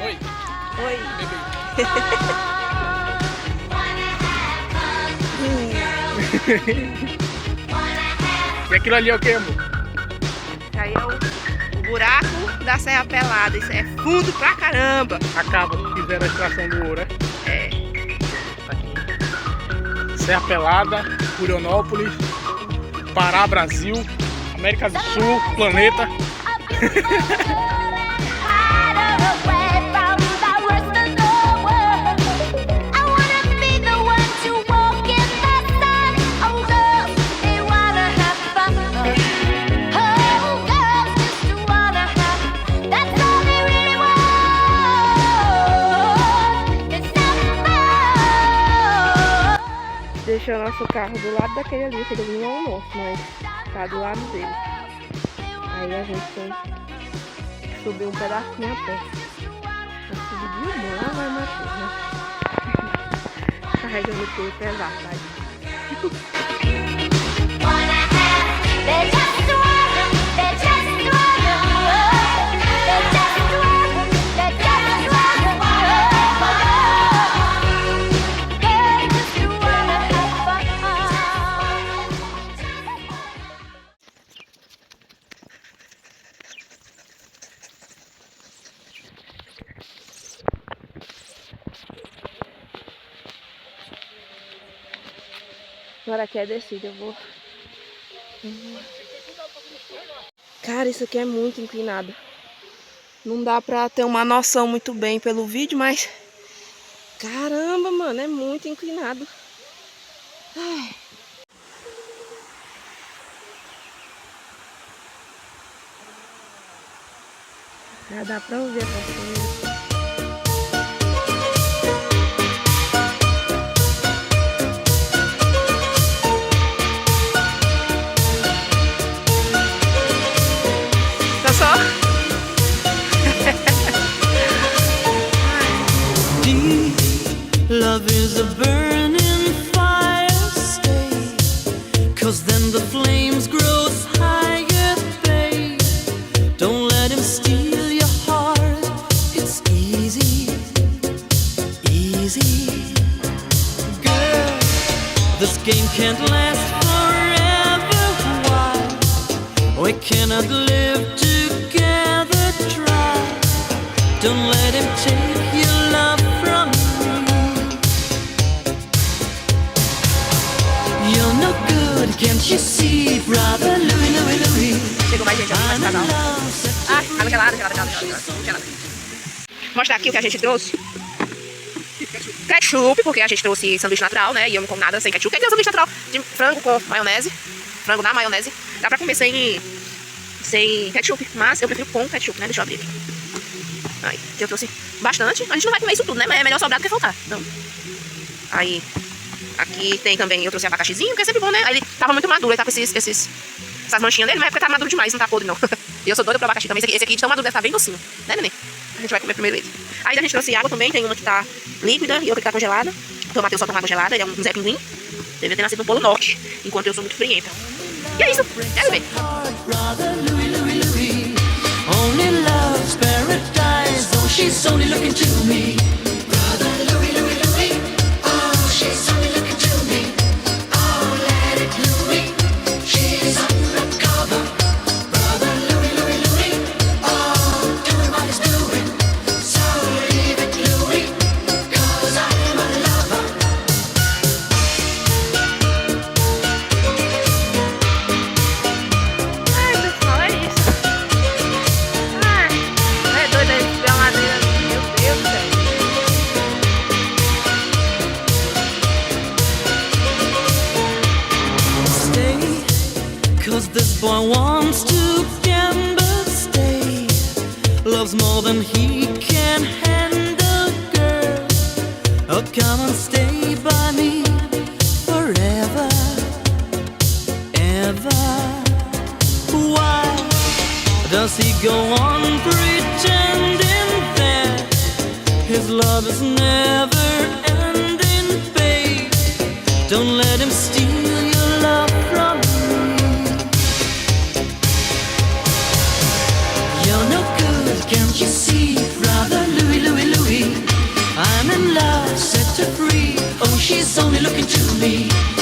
Oi. Oi. E aquilo ali é o que, amor? Aí é o buraco da Serra Pelada. Isso é fundo pra caramba. Acaba, fizeram a extração do ouro, É. Aqui. Serra Pelada, Curionópolis, Pará, Brasil, América do Sul, planeta. Deixou nosso carro do lado daquele ali, que ele vinha ao almoço, mas tá do lado dele. Aí a gente tem que subir um pedacinho a pé. Pra subir de uma, lá vai Matheus, né? Carregando o peso pesado, tá? Agora aqui é descida, eu vou... Cara, isso aqui é muito inclinado. Não dá pra ter uma noção muito bem pelo vídeo, mas... Caramba, mano, é muito inclinado. Ai. Já dá pra ouvir a cachoeira. Love is a burning fire, stay, 'cause then the flames grow higher, babe. Don't let him steal your heart, it's easy, easy. Girl, this game can't last forever, why? We cannot live together, try. Don't let him take your love from me. You're no good, can't you see, brother Louie, Louie, Louie. Chegou mais gente aqui, mais casal. Água gelada, gelada. Vou mostrar aqui o que a gente trouxe. Ketchup, porque a gente trouxe sanduíche natural, né? E eu não como nada sem ketchup. Quer dizer, um sanduíche natural de frango com maionese. Frango na maionese. Dá pra comer sem ketchup, mas eu prefiro com ketchup, né? Deixa eu abrir aqui. Aí, eu trouxe bastante. A gente não vai comer isso tudo, né? Mas é melhor sobrar do que faltar. Então, aí, aqui tem também, eu trouxe abacaxizinho, que é sempre bom, né? Aí ele tava muito maduro, ele tá com essas manchinhas dele, mas é porque tá maduro demais, não tá podre não. E eu sou doida pro abacaxi também, esse aqui de tão maduro deve tá bem docinho, né, neném? A gente vai comer primeiro ele. Aí a gente trouxe água também, tem uma que tá líquida e outra que tá congelada. Então o Matheus só toma água gelada, ele é um Zé Pinguim. Deve ter nascido no Polo Norte, enquanto eu sou muito frienta. E é isso, é bebê. Only love's paradise, oh she's only looking to me. Brother Louie, Louie, Louie, oh she's only looking to me. Oh let it Louie, she's undercover. Brother Louie, Louie, Louie, oh doing what he's doing. So leave it Louie, 'cause I'm a lover. Ai, pessoal, é isso. Ai, é doido aí, ver uma madeira. Meu Deus do céu. Stay, 'cause this boy wants to gamble. Stay, loves more than he can handle, girl. Oh, come and stay by me forever, ever. Why does he go on pretending that his love is never ending, babe? Don't let him steal your love from me. You're no good, can't you see, brother Louie, Louie, she's only looking to me.